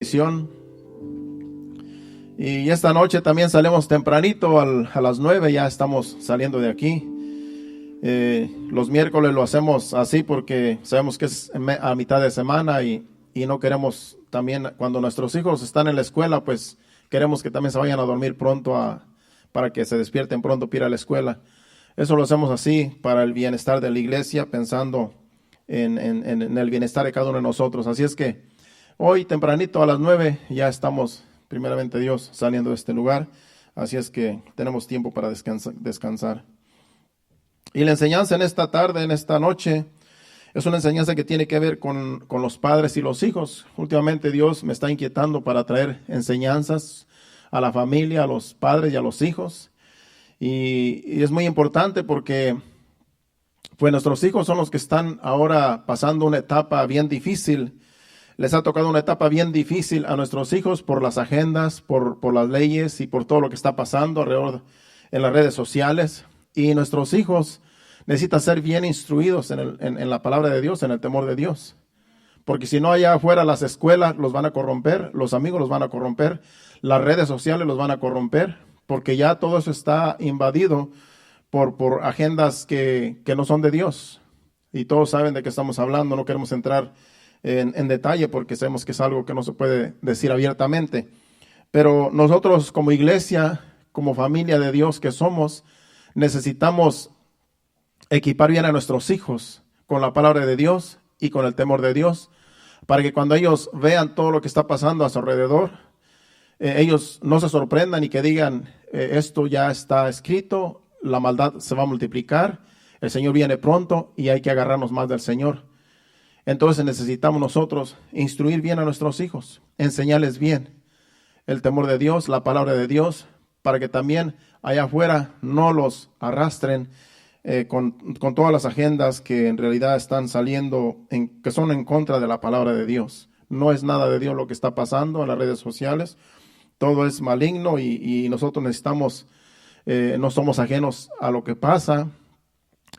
bendición. Y esta noche también salimos tempranito, a las 9 ya estamos saliendo de aquí. Los miércoles lo hacemos así porque sabemos que es a mitad de semana y no queremos también, cuando nuestros hijos están en la escuela, pues queremos que también se vayan a dormir pronto para que se despierten pronto para ir a la escuela. Eso lo hacemos así para el bienestar de la iglesia, pensando en el bienestar de cada uno de nosotros. Así es que hoy tempranito a las 9 ya estamos, primeramente Dios, saliendo de este lugar. Así es que tenemos tiempo para descansar. Y la enseñanza en esta tarde, en esta noche, es una enseñanza que tiene que ver con los padres y los hijos. Últimamente Dios me está inquietando para traer enseñanzas a la familia, a los padres y a los hijos. Y es muy importante porque pues nuestros hijos son los que están ahora pasando una etapa bien difícil. Les ha tocado una etapa bien difícil a nuestros hijos por las agendas, por las leyes y por todo lo que está pasando alrededor en las redes sociales. Y nuestros hijos necesitan ser bien instruidos en la palabra de Dios, en el temor de Dios. Porque si no, allá afuera las escuelas los van a corromper, los amigos los van a corromper, las redes sociales los van a corromper, porque ya todo eso está invadido por agendas que no son de Dios. Y todos saben de qué estamos hablando, no queremos entrar en detalle porque sabemos que es algo que no se puede decir abiertamente. Pero nosotros como iglesia, como familia de Dios que somos, necesitamos equipar bien a nuestros hijos con la palabra de Dios y con el temor de Dios, para que cuando ellos vean todo lo que está pasando a su alrededor, ellos no se sorprendan y que digan, esto ya está escrito, la maldad se va a multiplicar, el Señor viene pronto y hay que agarrarnos más del Señor. Entonces necesitamos nosotros instruir bien a nuestros hijos, enseñarles bien el temor de Dios, la palabra de Dios, para que también allá afuera no los arrastren con todas las agendas que en realidad están saliendo, que son en contra de la palabra de Dios. No es nada de Dios lo que está pasando en las redes sociales, todo es maligno y nosotros necesitamos, no somos ajenos a lo que pasa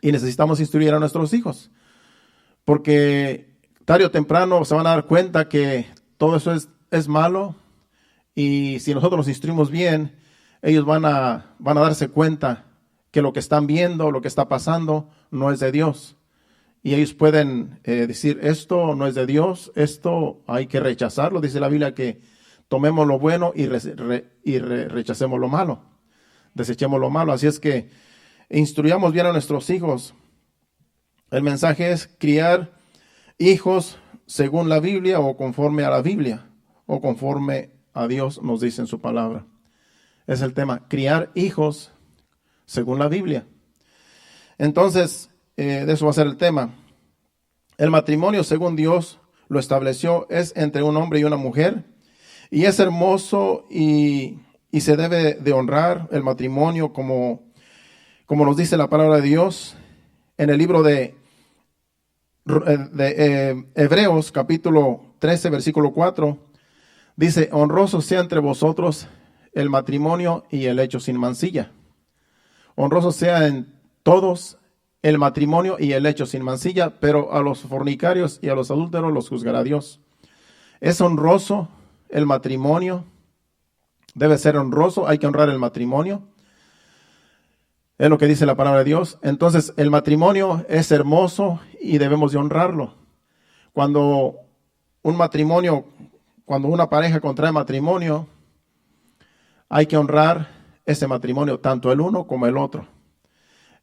y necesitamos instruir a nuestros hijos, porque tarde o temprano se van a dar cuenta que todo eso es malo y si nosotros los instruimos bien, ellos van a darse cuenta que lo que están viendo, lo que está pasando, no es de Dios. Y ellos pueden decir, esto no es de Dios, esto hay que rechazarlo. Dice la Biblia que tomemos lo bueno y rechacemos lo malo, desechemos lo malo. Así es que instruyamos bien a nuestros hijos. El mensaje es criar hijos según la Biblia o conforme a la Biblia o conforme a Dios nos dice en su palabra. Es el tema, criar hijos según la Biblia. Entonces, de eso va a ser el tema. El matrimonio, según Dios lo estableció, es entre un hombre y una mujer. Y es hermoso y se debe de honrar el matrimonio como nos dice la palabra de Dios. En el libro de Hebreos, capítulo 13, versículo 4, dice, honroso sea entre vosotros el matrimonio y el hecho sin mancilla. Honroso sea en todos el matrimonio y el hecho sin mancilla, pero a los fornicarios y a los adúlteros los juzgará Dios. Es honroso el matrimonio, debe ser honroso, hay que honrar el matrimonio. Es lo que dice la palabra de Dios. Entonces, el matrimonio es hermoso y debemos de honrarlo. Cuando una pareja contrae matrimonio, hay que honrar ese matrimonio, tanto el uno como el otro.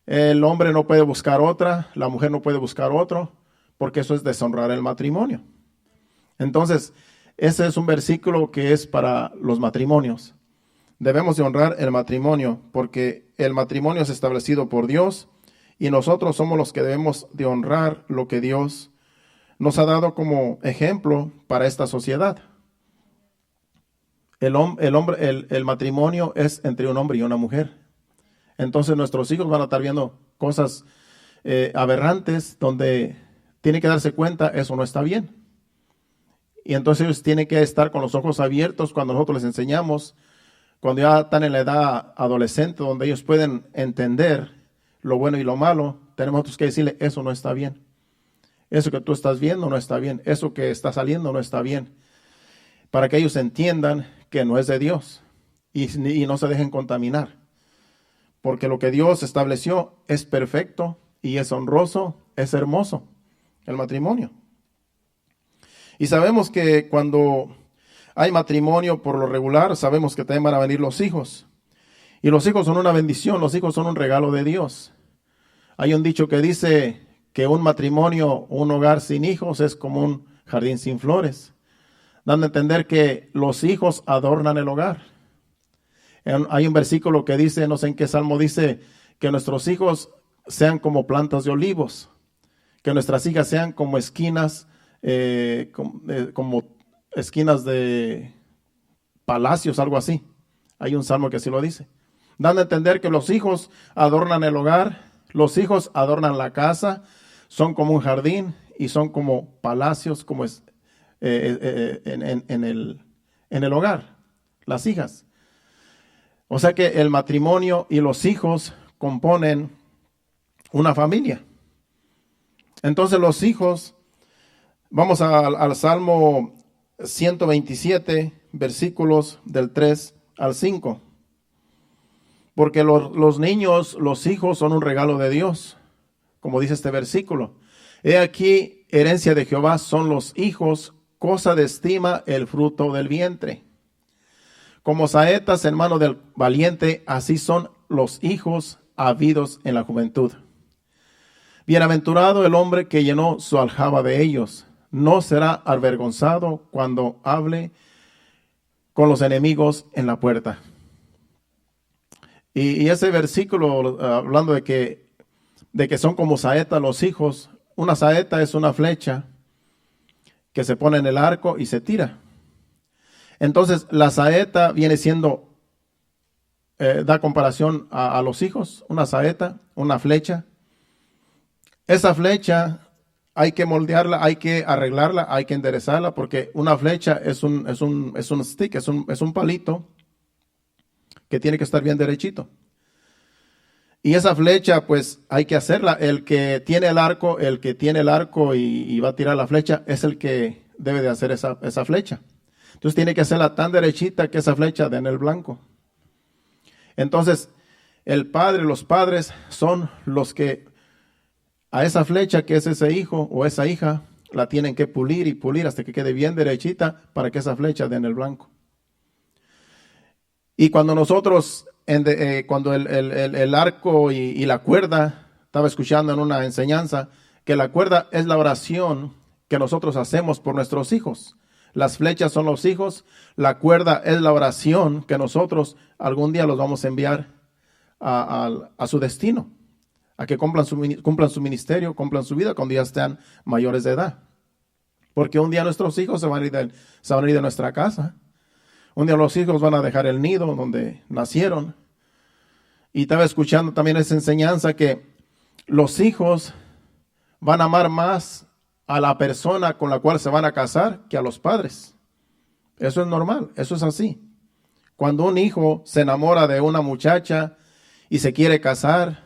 El hombre no puede buscar otra, la mujer no puede buscar otro, porque eso es deshonrar el matrimonio. Entonces, ese es un versículo que es para los matrimonios. Debemos de honrar el matrimonio, porque el matrimonio es establecido por Dios y nosotros somos los que debemos de honrar lo que Dios nos ha dado como ejemplo para esta sociedad. El matrimonio es entre un hombre y una mujer. Entonces nuestros hijos van a estar viendo cosas aberrantes donde tienen que darse cuenta, eso no está bien. Y entonces ellos tienen que estar con los ojos abiertos cuando nosotros les enseñamos, cuando ya están en la edad adolescente, donde ellos pueden entender lo bueno y lo malo, tenemos nosotros que decirle, eso no está bien. Eso que tú estás viendo no está bien. Eso que está saliendo no está bien. para que ellos entiendan que no es de Dios y no se dejen contaminar. Porque lo que Dios estableció es perfecto y es honroso, es hermoso, el matrimonio. Y sabemos que cuando hay matrimonio, por lo regular, sabemos que también van a venir los hijos. Y los hijos son una bendición, los hijos son un regalo de Dios. Hay un dicho que dice que un matrimonio, un hogar sin hijos es como un jardín sin flores, dando a entender que los hijos adornan el hogar. Hay un versículo que dice, no sé en qué salmo dice, que nuestros hijos sean como plantas de olivos, que nuestras hijas sean como esquinas, como esquinas de palacios, algo así. Hay un salmo que así lo dice, dando a entender que los hijos adornan el hogar, los hijos adornan la casa, son como un jardín y son como palacios, como en el hogar, las hijas. O sea que el matrimonio y los hijos componen una familia. Entonces los hijos, vamos al Salmo 127, versículos del 3 al 5. Porque los niños, los hijos son un regalo de Dios, como dice este versículo. He aquí, herencia de Jehová son los hijos, cosa de estima el fruto del vientre. Como saetas en mano del valiente, así son los hijos habidos en la juventud. Bienaventurado el hombre que llenó su aljaba de ellos. No será avergonzado cuando hable con los enemigos en la puerta. Y ese versículo, hablando de que son como saetas los hijos, una saeta es una flecha que se pone en el arco y se tira. Entonces, la saeta viene siendo, da comparación a los hijos, una saeta, una flecha. Esa flecha hay que moldearla, hay que arreglarla, hay que enderezarla, porque una flecha es un stick, es un palito que tiene que estar bien derechito. Y esa flecha, pues, hay que hacerla. El que tiene el arco y va a tirar la flecha, es el que debe de hacer esa flecha. Entonces tiene que hacerla tan derechita que esa flecha dé en el blanco. Entonces, los padres son los que a esa flecha que es ese hijo o esa hija, la tienen que pulir y pulir hasta que quede bien derechita para que esa flecha dé en el blanco. Y cuando nosotros, cuando el arco y la cuerda, estaba escuchando en una enseñanza, que la cuerda es la oración que nosotros hacemos por nuestros hijos. Las flechas son los hijos, la cuerda es la oración que nosotros algún día los vamos a enviar a su destino, a que cumplan su ministerio, cumplan su vida cuando ya estén mayores de edad. Porque un día nuestros hijos se van a ir de nuestra casa. Un día los hijos van a dejar el nido donde nacieron. Y estaba escuchando también esa enseñanza que los hijos van a amar más a la persona con la cual se van a casar que a los padres. Eso es normal, eso es así. Cuando un hijo se enamora de una muchacha y se quiere casar,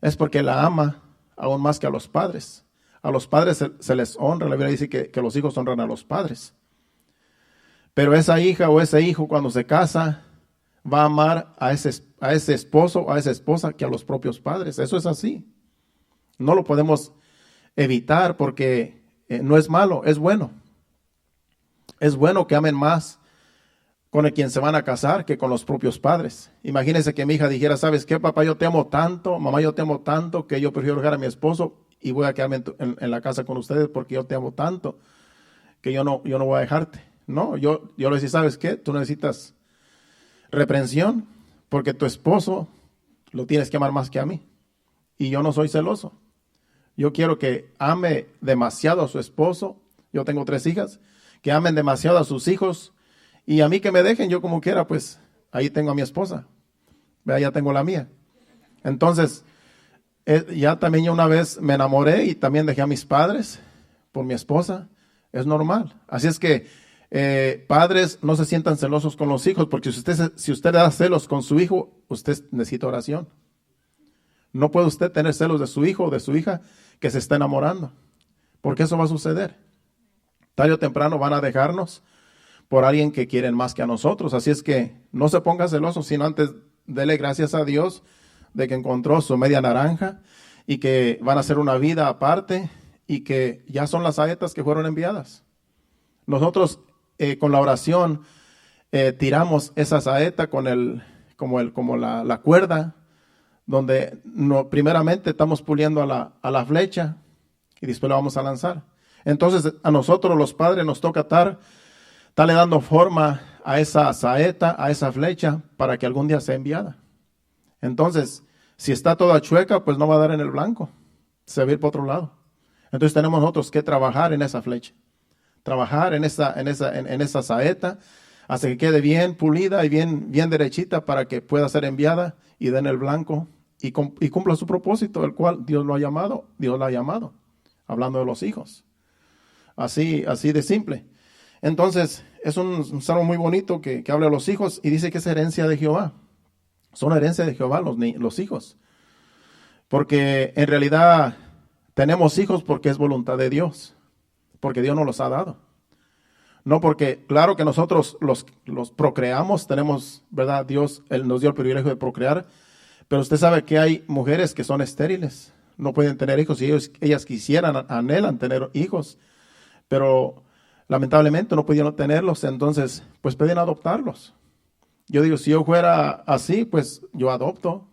es porque la ama aún más que a los padres. A los padres se les honra, la Biblia dice que los hijos honran a los padres. Pero esa hija o ese hijo cuando se casa va a amar a ese esposo o a esa esposa que a los propios padres. Eso es así. No lo podemos evitar porque no es malo, es bueno. Es bueno que amen más con el quien se van a casar que con los propios padres. Imagínense que mi hija dijera, ¿sabes qué, papá? Yo te amo tanto, mamá, yo te amo tanto que yo prefiero dejar a mi esposo y voy a quedarme en la casa con ustedes porque yo te amo tanto que yo no voy a dejarte. No, yo le decía, ¿sabes qué? Tú necesitas reprensión porque tu esposo lo tienes que amar más que a mí. Y yo no soy celoso. Yo quiero que ame demasiado a su esposo. Yo tengo 3 hijas. Que amen demasiado a sus hijos. Y a mí que me dejen, yo como quiera, pues ahí tengo a mi esposa. Ya tengo la mía. Entonces, ya también yo una vez me enamoré y también dejé a mis padres por mi esposa. Es normal. Así es que padres, no se sientan celosos con los hijos, porque si usted da celos con su hijo, usted necesita oración. No puede usted tener celos de su hijo o de su hija que se está enamorando, porque eso va a suceder. Tarde o temprano van a dejarnos, por alguien que quieren más que a nosotros. Así es que no se ponga celoso, sino antes dele gracias a Dios de que encontró su media naranja y que van a hacer una vida aparte y que ya son las saetas que fueron enviadas. Nosotros con la oración tiramos esa saeta con como la cuerda, donde primeramente estamos puliendo a la flecha y después la vamos a lanzar. Entonces a nosotros los padres nos toca estarle dando forma a esa saeta, a esa flecha, para que algún día sea enviada. Entonces, si está toda chueca, pues no va a dar en el blanco, se va a ir para otro lado. Entonces tenemos nosotros que trabajar en esa flecha, trabajar en esa saeta, hasta que quede bien pulida y bien derechita para que pueda ser enviada y den el blanco y cumpla su propósito, el cual Dios la ha llamado, hablando de los hijos. Así de simple. Entonces, es un salmo muy bonito que habla de los hijos y dice que es herencia de Jehová. Son herencia de Jehová los hijos. Porque en realidad tenemos hijos porque es voluntad de Dios. Porque Dios nos los ha dado. No porque, claro que nosotros los procreamos, tenemos, ¿verdad? Dios Él nos dio el privilegio de procrear. Pero usted sabe que hay mujeres que son estériles. No pueden tener hijos y ellas quisieran, anhelan tener hijos. Pero lamentablemente no pudieron tenerlos, entonces pues pueden adoptarlos. Yo digo, si yo fuera así, pues yo adopto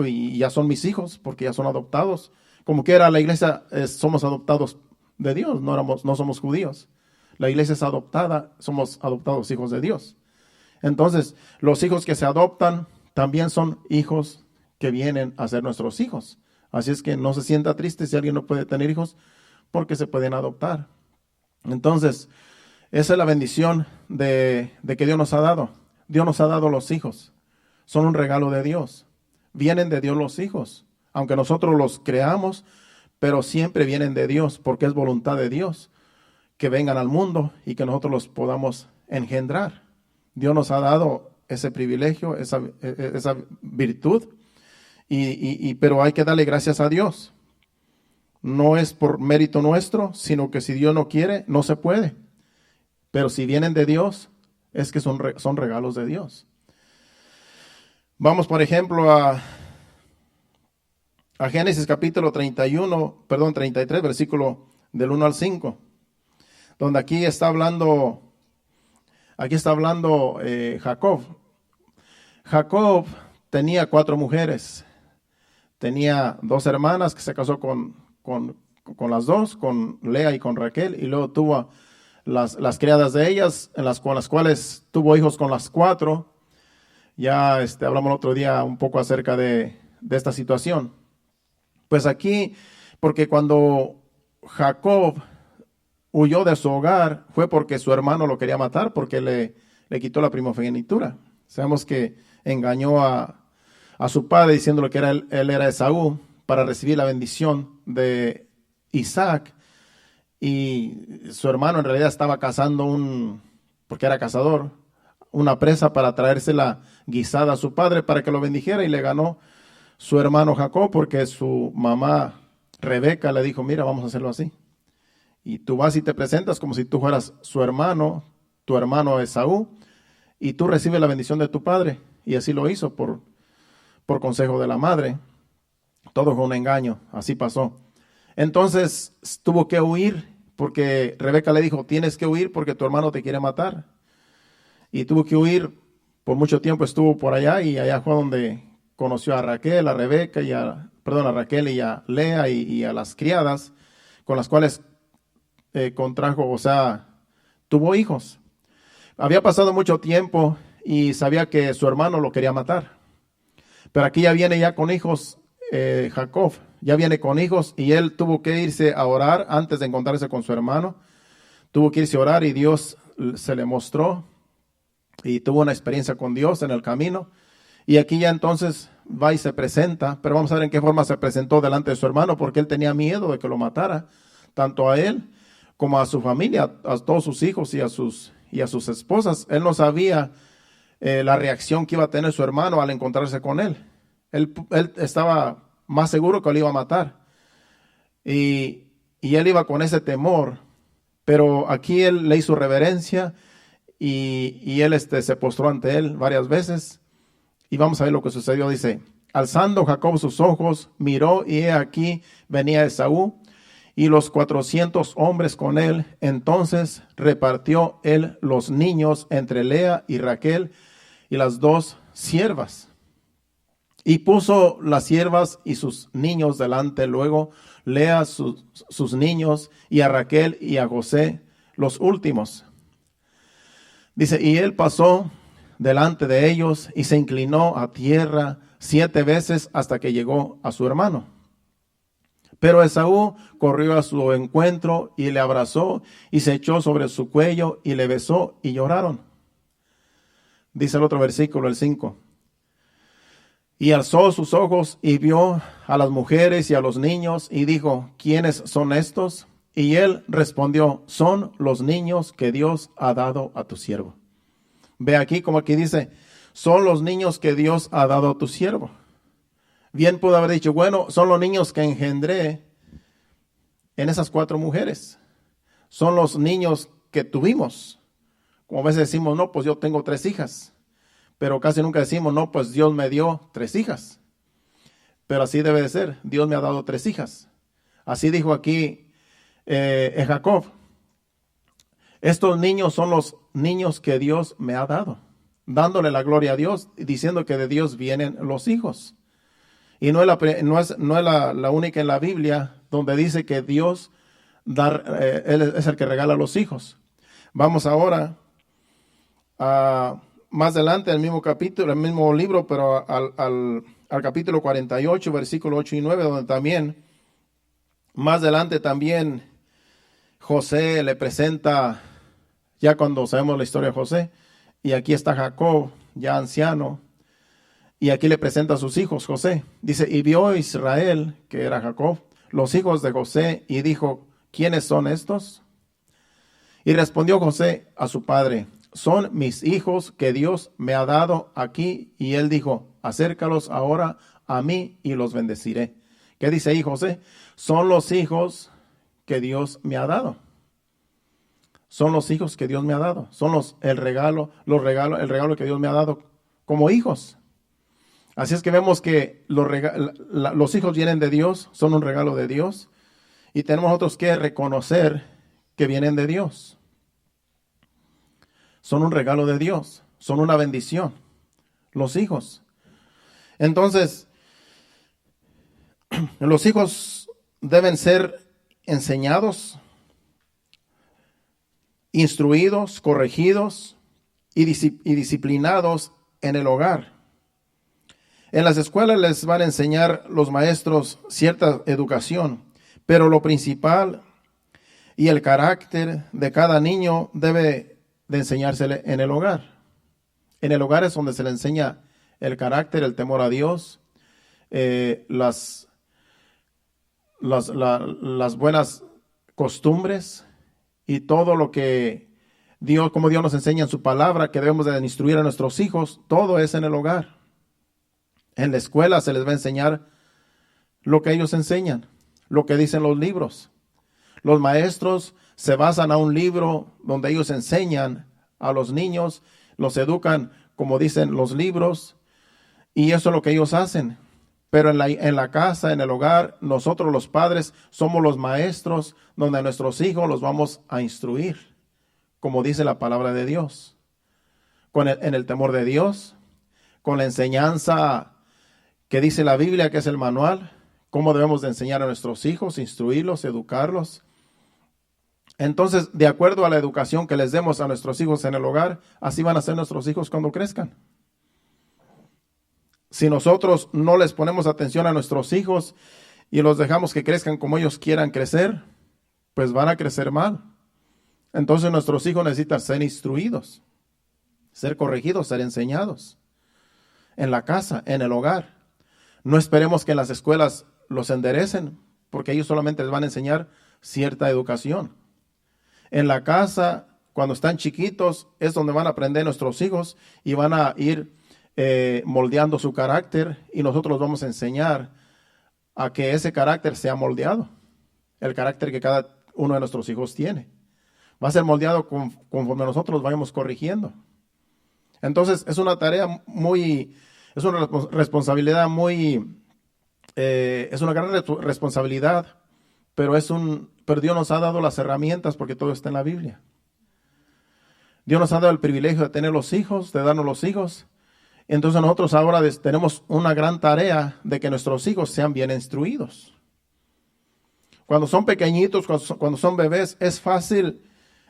y ya son mis hijos, porque ya son adoptados. Como quiera la iglesia, somos adoptados de Dios, no somos judíos. La iglesia es adoptada, somos adoptados hijos de Dios. Entonces, los hijos que se adoptan también son hijos que vienen a ser nuestros hijos. Así es que no se sienta triste si alguien no puede tener hijos, porque se pueden adoptar. Entonces, esa es la bendición de que Dios nos ha dado. Dios nos ha dado los hijos. Son un regalo de Dios. Vienen de Dios los hijos. Aunque nosotros los creamos, pero siempre vienen de Dios, porque es voluntad de Dios que vengan al mundo y que nosotros los podamos engendrar. Dios nos ha dado ese privilegio, esa virtud, pero hay que darle gracias a Dios. No es por mérito nuestro, sino que si Dios no quiere, no se puede. Pero si vienen de Dios, es que son regalos de Dios. Vamos, por ejemplo, a Génesis capítulo 33, versículo del 1 al 5, donde aquí está hablando Jacob. Jacob tenía 4 mujeres. Tenía 2 hermanas que se casó con las 2, con Lea y con Raquel, y luego tuvo las criadas de ellas, con las cuales tuvo hijos con las 4. Ya hablamos el otro día un poco acerca de esta situación. Pues aquí, porque cuando Jacob huyó de su hogar, fue porque su hermano lo quería matar, porque le quitó la primogenitura. Sabemos que engañó a su padre diciéndole que él era Esaú, para recibir la bendición de Isaac, y su hermano en realidad estaba cazando porque era cazador, una presa para traérsela guisada a su padre para que lo bendijera, y le ganó su hermano Jacob porque su mamá Rebeca le dijo, mira, vamos a hacerlo así, y tú vas y te presentas como si tú fueras su hermano, tu hermano Esaú, y tú recibes la bendición de tu padre. Y así lo hizo por consejo de la madre. Todo fue un engaño, así pasó. Entonces tuvo que huir, porque Rebeca le dijo, tienes que huir porque tu hermano te quiere matar. Y tuvo que huir, por mucho tiempo estuvo por allá, y allá fue donde conoció a Raquel, a Rebeca, a Raquel y a Lea y a las criadas, con las cuales contrajo, tuvo hijos. Había pasado mucho tiempo y sabía que su hermano lo quería matar. Pero aquí ya viene ya con hijos, Jacob, ya viene con hijos, y él tuvo que irse a orar antes de encontrarse con su hermano. Tuvo que irse a orar y Dios se le mostró y tuvo una experiencia con Dios en el camino. Y aquí ya entonces va y se presenta, pero vamos a ver en qué forma se presentó delante de su hermano, porque él tenía miedo de que lo matara, tanto a él como a su familia, a todos sus hijos y a sus esposas. Él no sabía la reacción que iba a tener su hermano al encontrarse con él. Él estaba más seguro que lo iba a matar. Y él iba con ese temor. Pero aquí él le hizo reverencia y él se postró ante él varias veces. Y vamos a ver lo que sucedió. Dice, alzando Jacob sus ojos, miró y he aquí venía Esaú y los 400 hombres con él. Entonces repartió él los niños entre Lea y Raquel y las dos siervas. Y puso las siervas y sus niños delante, luego Lea sus niños, y a Raquel y a José los últimos. Dice, y él pasó delante de ellos y se inclinó a tierra 7 veces hasta que llegó a su hermano. Pero Esaú corrió a su encuentro y le abrazó y se echó sobre su cuello y le besó y lloraron. Dice el otro versículo, el 5. Y alzó sus ojos y vio a las mujeres y a los niños y dijo, ¿quiénes son estos? Y él respondió, son los niños que Dios ha dado a tu siervo. Ve aquí como aquí dice, son los niños que Dios ha dado a tu siervo. Bien pudo haber dicho, bueno, son los niños que engendré en esas 4 mujeres. Son los niños que tuvimos. Como a veces decimos, no, pues yo tengo 3 hijas. Pero casi nunca decimos, no, pues Dios me dio 3 hijas. Pero así debe de ser, Dios me ha dado 3 hijas. Así dijo aquí Jacob. Estos niños son los niños que Dios me ha dado, dándole la gloria a Dios, diciendo que de Dios vienen los hijos. Y no es la única en la Biblia donde dice que Dios Él es el que regala los hijos. Vamos ahora a más adelante, el mismo capítulo, el mismo libro, pero al capítulo 48, versículo 8 y 9, donde también, más adelante también, José le presenta, ya cuando sabemos la historia de José, y aquí está Jacob, ya anciano, y aquí le presenta a sus hijos, José. Dice, y vio Israel, que era Jacob, los hijos de José, y dijo, ¿quiénes son estos? Y respondió José a su padre, son mis hijos que Dios me ha dado aquí. Y él dijo, acércalos ahora a mí y los bendeciré. ¿Qué dice ahí José? Son los hijos que Dios me ha dado. Son los hijos que Dios me ha dado. Son el regalo que Dios me ha dado como hijos. Así es que vemos que los hijos vienen de Dios, son un regalo de Dios. Y tenemos nosotros que reconocer que vienen de Dios. Son un regalo de Dios, son una bendición, los hijos. Entonces, los hijos deben ser enseñados, instruidos, corregidos y disciplinados en el hogar. En las escuelas les van a enseñar los maestros cierta educación, pero lo principal y el carácter de cada niño debe de enseñársele en el hogar. En el hogar es donde se le enseña el carácter, el temor a Dios, las buenas costumbres y todo lo que como Dios nos enseña en su palabra, que debemos de instruir a nuestros hijos, todo es en el hogar. En la escuela se les va a enseñar lo que ellos enseñan, lo que dicen los libros. Los maestros se basan a un libro donde ellos enseñan a los niños, los educan como dicen los libros, y eso es lo que ellos hacen. Pero en la casa, en el hogar, nosotros los padres somos los maestros donde a nuestros hijos los vamos a instruir, como dice la palabra de Dios, en el temor de Dios, con la enseñanza que dice la Biblia, que es el manual, cómo debemos de enseñar a nuestros hijos, instruirlos, educarlos. Entonces, de acuerdo a la educación que les demos a nuestros hijos en el hogar, así van a ser nuestros hijos cuando crezcan. Si nosotros no les ponemos atención a nuestros hijos y los dejamos que crezcan como ellos quieran crecer, pues van a crecer mal. Entonces nuestros hijos necesitan ser instruidos, ser corregidos, ser enseñados en la casa, en el hogar. No esperemos que en las escuelas los enderecen, porque ellos solamente les van a enseñar cierta educación. En la casa, cuando están chiquitos, es donde van a aprender nuestros hijos y van a ir moldeando su carácter, y nosotros los vamos a enseñar a que ese carácter sea moldeado, el carácter que cada uno de nuestros hijos tiene. Va a ser moldeado conforme nosotros vayamos corrigiendo. Entonces es una tarea es una responsabilidad es una gran responsabilidad, pero Dios nos ha dado las herramientas porque todo está en la Biblia. Dios nos ha dado el privilegio de tener los hijos, de darnos los hijos. Entonces nosotros ahora tenemos una gran tarea de que nuestros hijos sean bien instruidos. Cuando son pequeñitos, cuando son bebés, es fácil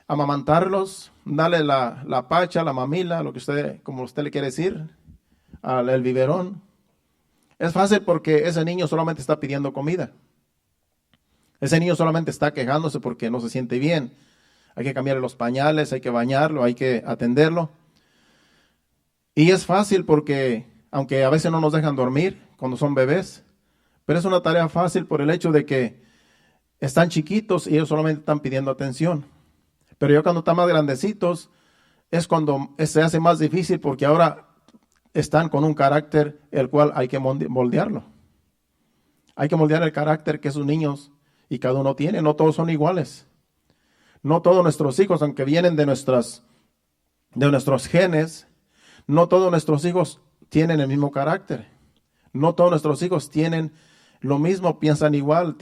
amamantarlos, darle la pacha, la mamila, como usted le quiere decir, el biberón. Es fácil porque ese niño solamente está pidiendo comida. Ese niño solamente está quejándose porque no se siente bien. Hay que cambiarle los pañales, hay que bañarlo, hay que atenderlo. Y es fácil porque, aunque a veces no nos dejan dormir cuando son bebés, pero es una tarea fácil por el hecho de que están chiquitos y ellos solamente están pidiendo atención. Pero ya cuando están más grandecitos, es cuando se hace más difícil porque ahora están con un carácter el cual hay que moldearlo. Hay que moldear el carácter que esos niños y cada uno tiene. No todos son iguales. No todos nuestros hijos, aunque vienen de nuestros genes, no todos nuestros hijos tienen el mismo carácter. No todos nuestros hijos tienen lo mismo, piensan igual,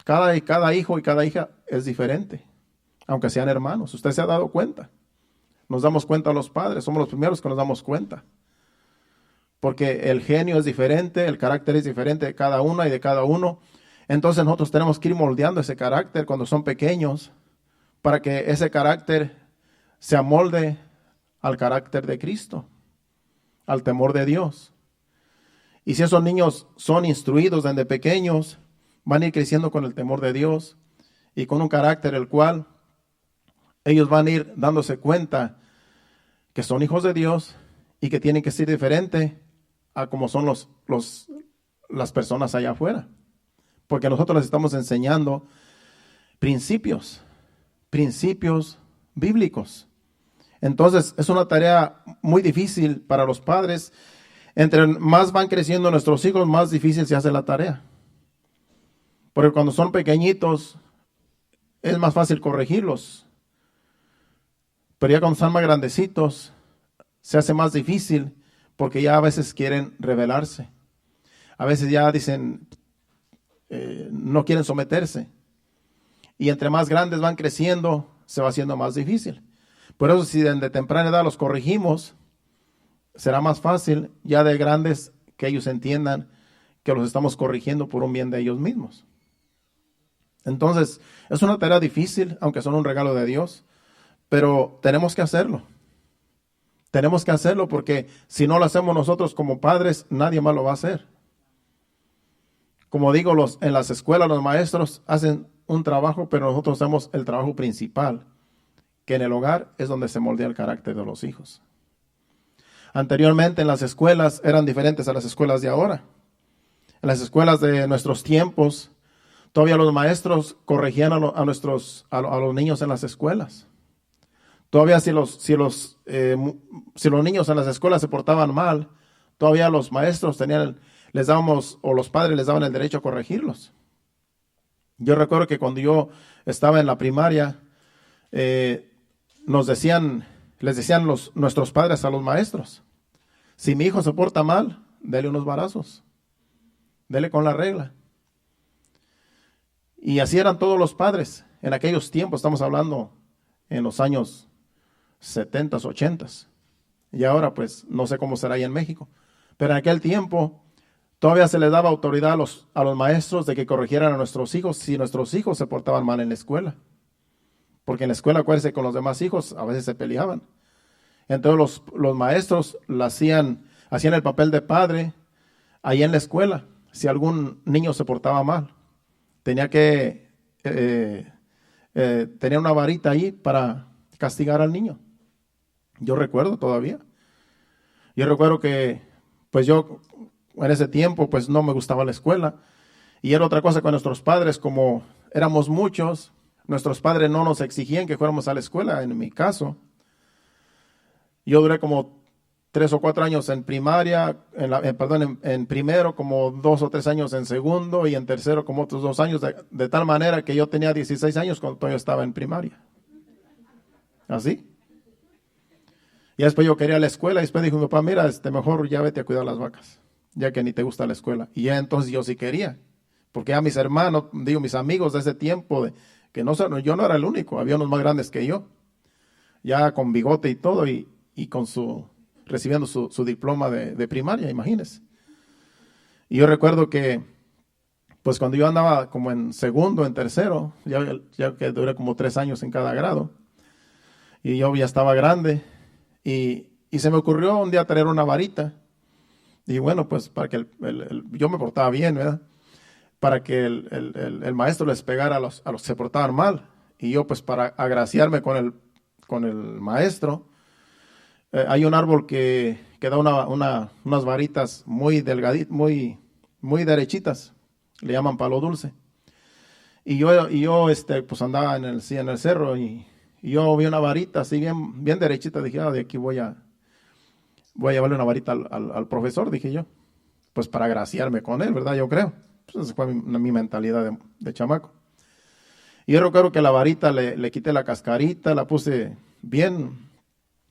cada hijo y cada hija es diferente, aunque sean hermanos. Usted se ha dado cuenta. Nos damos cuenta los padres, somos los primeros que nos damos cuenta. Porque el genio es diferente, el carácter es diferente de cada una y de cada uno. Entonces nosotros tenemos que ir moldeando ese carácter cuando son pequeños para que ese carácter se amolde al carácter de Cristo, al temor de Dios. Y si esos niños son instruidos desde pequeños, van a ir creciendo con el temor de Dios y con un carácter el cual ellos van a ir dándose cuenta que son hijos de Dios y que tienen que ser diferentes a como son las personas allá afuera. Porque nosotros les estamos enseñando principios bíblicos. Entonces es una tarea muy difícil para los padres. Entre más van creciendo nuestros hijos, más difícil se hace la tarea. Porque cuando son pequeñitos es más fácil corregirlos. Pero ya cuando están más grandecitos se hace más difícil porque ya a veces quieren rebelarse. A veces ya dicen, no quieren someterse. Y entre más grandes van creciendo, se va haciendo más difícil. Por eso si desde temprana edad los corregimos, será más fácil ya de grandes que ellos entiendan que los estamos corrigiendo por un bien de ellos mismos. Entonces, es una tarea difícil, aunque son un regalo de Dios, pero tenemos que hacerlo. Tenemos que hacerlo porque si no lo hacemos nosotros como padres, nadie más lo va a hacer. Como digo, en las escuelas los maestros hacen un trabajo, pero nosotros hacemos el trabajo principal, que en el hogar es donde se moldea el carácter de los hijos. Anteriormente en las escuelas eran diferentes a las escuelas de ahora. En las escuelas de nuestros tiempos, todavía los maestros corregían a los niños en las escuelas. Todavía si los niños en las escuelas se portaban mal, todavía los maestros los padres les daban el derecho a corregirlos. Yo recuerdo que cuando yo estaba en la primaria, les decían nuestros padres a los maestros, si mi hijo se porta mal, dele unos varazos, dele con la regla. Y así eran todos los padres. En aquellos tiempos, estamos hablando en los años 70s, 80s. Y ahora pues no sé cómo será ahí en México. Pero en aquel tiempo todavía se les daba autoridad a los maestros de que corrigieran a nuestros hijos si nuestros hijos se portaban mal en la escuela. Porque en la escuela, acuérdense, con los demás hijos a veces se peleaban. Entonces los maestros hacían el papel de padre ahí en la escuela. Si algún niño se portaba mal, tenía que tener una varita ahí para castigar al niño. Yo recuerdo todavía. Yo recuerdo que pues yo en ese tiempo pues no me gustaba la escuela. Y era otra cosa con nuestros padres, como éramos muchos, nuestros padres no nos exigían que fuéramos a la escuela. En mi caso, yo duré como 3 o 4 años en primaria, en primero, como 2 o 3 años en segundo, y en tercero como otros 2 años, de tal manera que yo tenía 16 años cuando yo estaba en primaria. Así. Y después yo quería la escuela y después dijo mi papá, mira, mejor ya vete a cuidar las vacas, ya que ni te gusta la escuela. Y ya entonces yo sí quería, porque ya mis hermanos, digo, mis amigos de ese tiempo, que no, yo no era el único, había unos más grandes que yo, ya con bigote y todo, y con recibiendo su diploma de primaria, imagínense. Y yo recuerdo que, pues cuando yo andaba como en segundo, en tercero, ya que duré como 3 años en cada grado, y yo ya estaba grande, y se me ocurrió un día traer una varita, y bueno, pues para que yo me portaba bien, ¿verdad? Para que el maestro les pegara a los que se portaban mal, y yo pues para agraciarme con el maestro, hay un árbol que da unas varitas muy delgaditas, muy derechitas, le llaman palo dulce. Y yo pues andaba en el cerro y yo vi una varita así bien derechita. Dije, de aquí voy a llevarle una varita al profesor, dije yo. Pues para agraciarme con él, ¿verdad? Yo creo. Pues esa fue mi mentalidad de chamaco. Y yo recuerdo que la varita le quité la cascarita, la puse bien.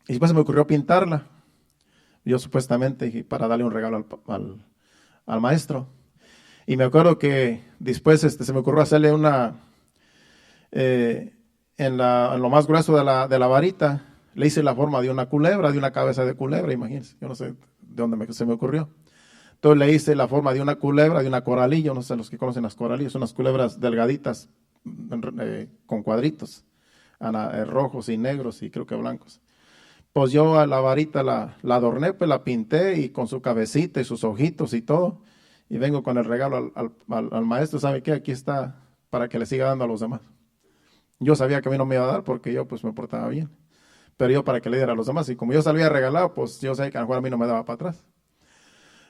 Y después se me ocurrió pintarla. Yo supuestamente para darle un regalo al maestro. Y me acuerdo que después se me ocurrió hacerle en lo más grueso de la varita, le hice la forma de una culebra, de una cabeza de culebra, imagínense. Yo no sé de dónde se me ocurrió. Entonces le hice la forma de una culebra, de una coralillo, no sé los que conocen las coralillos, son unas culebras delgaditas con cuadritos, rojos y negros y creo que blancos. Pues yo a la varita la adorné, pues la pinté y con su cabecita y sus ojitos y todo. Y vengo con el regalo al maestro, ¿sabe qué? Aquí está para que le siga dando a los demás. Yo sabía que a mí no me iba a dar porque yo pues me portaba bien. Pero yo para que le diera a los demás. Y como yo salía regalado, pues yo sé que a lo mejor a mí no me daba para atrás.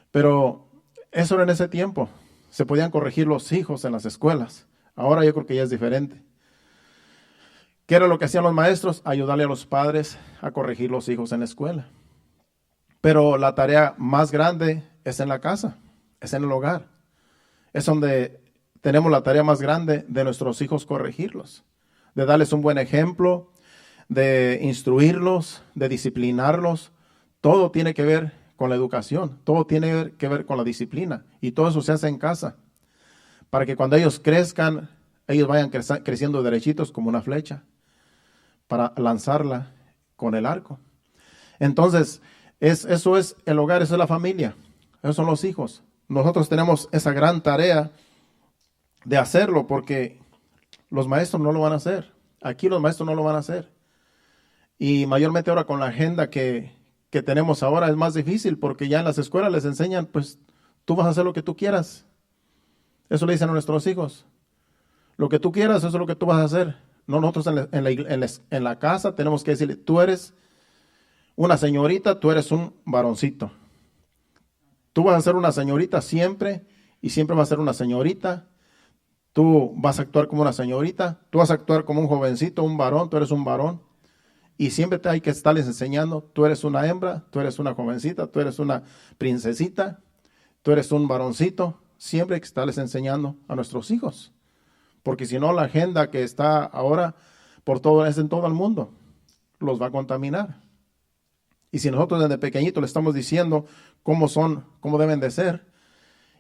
Pero eso era en ese tiempo. Se podían corregir los hijos en las escuelas. Ahora yo creo que ya es diferente. ¿Qué era lo que hacían los maestros? Ayudarle a los padres a corregir los hijos en la escuela. Pero la tarea más grande es en la casa, es en el hogar. Es donde tenemos la tarea más grande de nuestros hijos corregirlos, de darles un buen ejemplo, de instruirlos, de disciplinarlos. Todo tiene que ver con la educación, todo tiene que ver con la disciplina. Y todo eso se hace en casa, para que cuando ellos crezcan, ellos vayan creciendo derechitos como una flecha, para lanzarla con el arco. Entonces, eso es el hogar, eso es la familia, esos son los hijos. Nosotros tenemos esa gran tarea de hacerlo porque los maestros no lo van a hacer. Aquí los maestros no lo van a hacer. Y mayormente ahora con la agenda que tenemos ahora es más difícil porque ya en las escuelas les enseñan, pues tú vas a hacer lo que tú quieras. Eso le dicen a nuestros hijos. Lo que tú quieras, eso es lo que tú vas a hacer. No, nosotros en la casa tenemos que decirle, tú eres una señorita, tú eres un varoncito. Tú vas a ser una señorita siempre y siempre vas a ser una señorita. Tú vas a actuar como una señorita, tú vas a actuar como un jovencito, un varón, tú eres un varón. Y siempre hay que estarles enseñando, tú eres una hembra, tú eres una jovencita, tú eres una princesita, tú eres un varoncito. Siempre hay que estarles enseñando a nuestros hijos. Porque si no, la agenda que está ahora es en todo el mundo, los va a contaminar. Y si nosotros desde pequeñitos le estamos diciendo cómo son, cómo deben de ser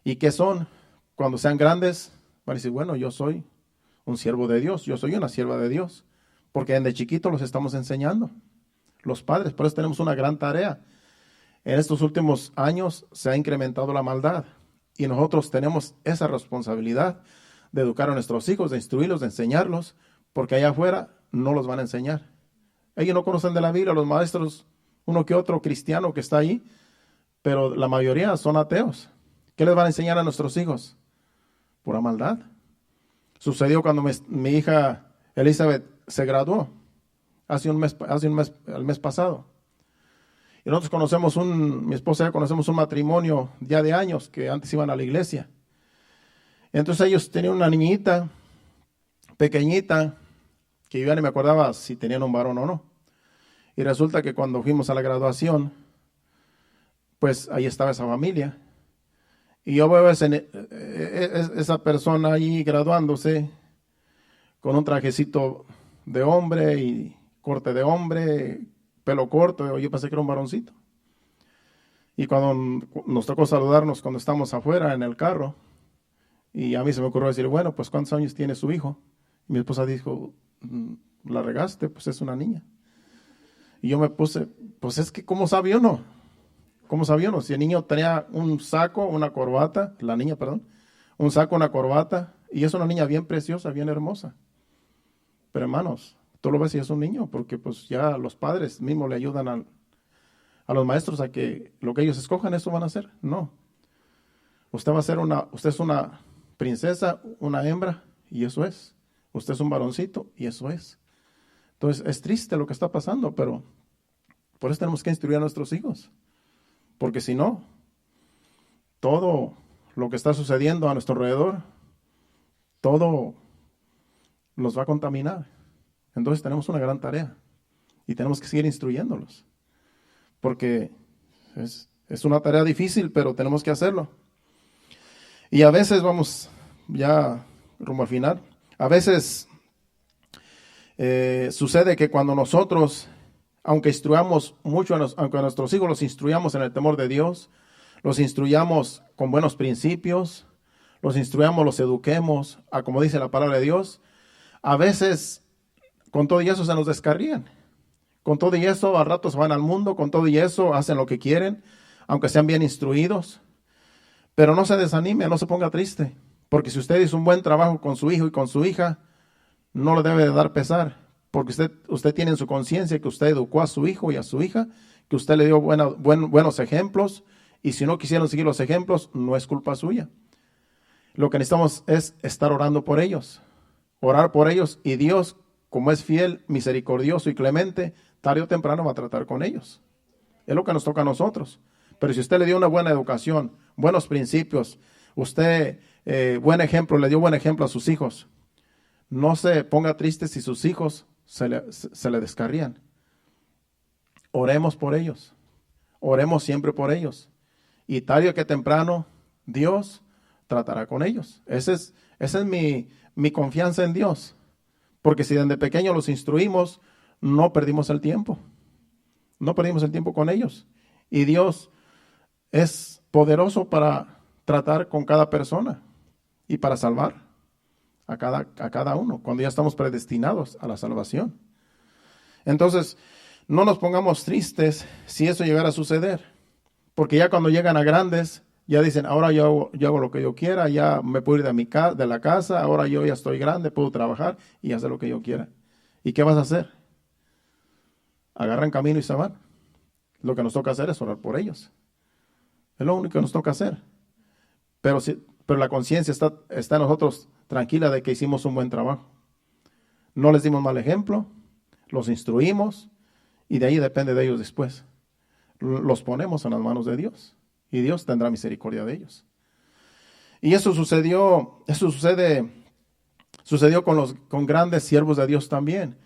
y qué son, cuando sean grandes, van a decir, bueno, yo soy un siervo de Dios, yo soy una sierva de Dios. Porque desde chiquitos los estamos enseñando, los padres. Por eso tenemos una gran tarea. En estos últimos años se ha incrementado la maldad y nosotros tenemos esa responsabilidad de educar a nuestros hijos, de instruirlos, de enseñarlos, porque allá afuera no los van a enseñar. Ellos no conocen de la Biblia, los maestros, uno que otro cristiano que está ahí, pero la mayoría son ateos. ¿Qué les van a enseñar a nuestros hijos? Pura maldad. Sucedió cuando mi hija Elizabeth se graduó el mes pasado. Y nosotros conocemos mi esposa y yo conocemos un matrimonio ya de años que antes iban a la iglesia. Entonces ellos tenían una niñita pequeñita que yo ya ni me acordaba si tenían un varón o no. Y resulta que cuando fuimos a la graduación, pues ahí estaba esa familia. Y yo veo esa persona ahí graduándose con un trajecito de hombre y corte de hombre, pelo corto, yo pensé que era un varoncito. Y cuando nos tocó saludarnos cuando estamos afuera en el carro, y a mí se me ocurrió decir, bueno, pues ¿cuántos años tiene su hijo? Y mi esposa dijo, la regaste, pues es una niña. Y yo me puse, pues es que ¿cómo sabía uno? ¿Cómo sabía uno? Si el niño tenía un saco, una corbata, la niña, perdón, un saco, una corbata, y es una niña bien preciosa, bien hermosa. Pero hermanos, tú lo ves y es un niño, porque pues ya los padres mismos le ayudan a los maestros a que lo que ellos escojan, eso van a hacer. No. Usted va a ser usted es una princesa, una hembra, y eso es. Usted es un varoncito, y eso es. Entonces, es triste lo que está pasando, pero por eso tenemos que instruir a nuestros hijos. Porque si no, todo lo que está sucediendo a nuestro alrededor, todo los va a contaminar. Entonces tenemos una gran tarea y tenemos que seguir instruyéndolos. Porque es una tarea difícil, pero tenemos que hacerlo. Y a veces, vamos ya rumbo al final, a veces sucede que cuando nosotros, aunque instruyamos mucho, aunque a nuestros hijos los instruyamos en el temor de Dios, los instruyamos con buenos principios, los instruyamos, los eduquemos, a como dice la palabra de Dios, a veces con todo y eso se nos descarrían. Con todo y eso, a ratos van al mundo, con todo y eso hacen lo que quieren, aunque sean bien instruidos. Pero no se desanime, no se ponga triste, porque si usted hizo un buen trabajo con su hijo y con su hija, no le debe de dar pesar, porque usted tiene en su conciencia que usted educó a su hijo y a su hija, que usted le dio buenos ejemplos, y si no quisieron seguir los ejemplos, no es culpa suya. Lo que necesitamos es estar orando por ellos, orar por ellos, y Dios, como es fiel, misericordioso y clemente, tarde o temprano va a tratar con ellos. Es lo que nos toca a nosotros. Pero si usted le dio una buena educación, buenos principios, usted buen ejemplo, le dio buen ejemplo a sus hijos, no se ponga triste si sus hijos se le descarrían. Oremos por ellos. Oremos siempre por ellos. Y tarde o que temprano, Dios tratará con ellos. Esa es mi confianza en Dios. Porque si desde pequeños los instruimos, no perdimos el tiempo. No perdimos el tiempo con ellos. Y Dios es poderoso para tratar con cada persona y para salvar a cada uno, cuando ya estamos predestinados a la salvación. Entonces, no nos pongamos tristes si eso llegara a suceder, porque ya cuando llegan a grandes, ya dicen, ahora yo hago lo que yo quiera, ya me puedo ir de la casa, ahora yo ya estoy grande, puedo trabajar y hacer lo que yo quiera. ¿Y qué vas a hacer? Agarran camino y se van. Lo que nos toca hacer es orar por ellos. Es lo único que nos toca hacer. Pero la conciencia está en nosotros tranquila de que hicimos un buen trabajo. No les dimos mal ejemplo, los instruimos y de ahí depende de ellos después. Los ponemos en las manos de Dios y Dios tendrá misericordia de ellos. Y eso sucedió con grandes siervos de Dios también,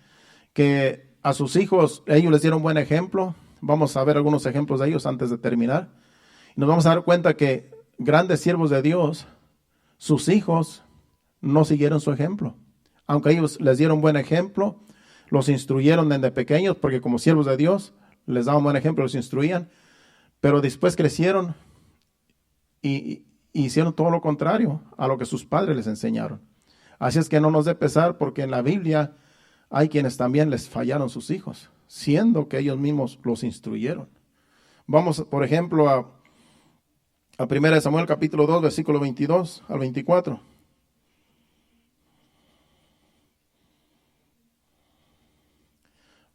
que a sus hijos ellos les dieron buen ejemplo. Vamos a ver algunos ejemplos de ellos antes de terminar. Y nos vamos a dar cuenta que grandes siervos de Dios, sus hijos no siguieron su ejemplo. Aunque ellos les dieron buen ejemplo, los instruyeron desde pequeños, porque como siervos de Dios les daban buen ejemplo, los instruían, pero después crecieron y hicieron todo lo contrario a lo que sus padres les enseñaron. Así es que no nos dé pesar, porque en la Biblia hay quienes también les fallaron sus hijos, siendo que ellos mismos los instruyeron. Vamos, por ejemplo, a 1 Samuel capítulo 2, versículo 22 al 24.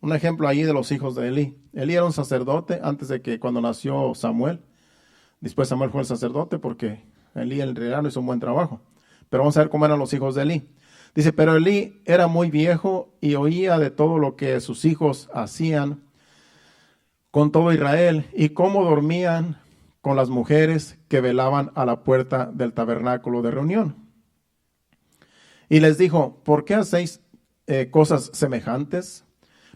Un ejemplo allí de los hijos de Elí. Elí era un sacerdote antes de que cuando nació Samuel. Después Samuel fue el sacerdote porque Elí en realidad no hizo un buen trabajo. Pero vamos a ver cómo eran los hijos de Elí. Dice, pero Elí era muy viejo y oía de todo lo que sus hijos hacían con todo Israel y cómo dormían con las mujeres que velaban a la puerta del tabernáculo de reunión. Y les dijo, ¿por qué hacéis cosas semejantes?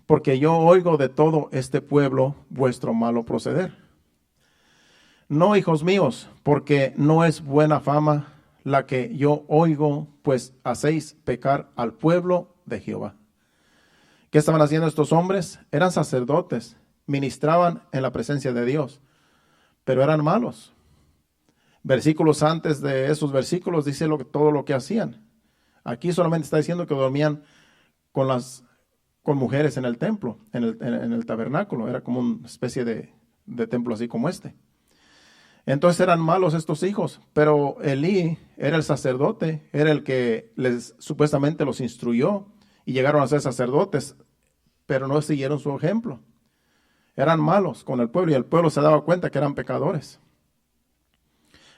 Porque yo oigo de todo este pueblo vuestro malo proceder. No, hijos míos, porque no es buena fama la que yo oigo, pues hacéis pecar al pueblo de Jehová. ¿Qué estaban haciendo estos hombres? Eran sacerdotes, ministraban en la presencia de Dios, pero eran malos. Versículos antes de esos versículos dice todo lo que hacían. Aquí solamente está diciendo que dormían con mujeres en el templo, en el tabernáculo. Era como una especie de templo así como este. Entonces eran malos estos hijos, pero Elí era el sacerdote, era el que supuestamente los instruyó y llegaron a ser sacerdotes, pero no siguieron su ejemplo. Eran malos con el pueblo y el pueblo se daba cuenta que eran pecadores.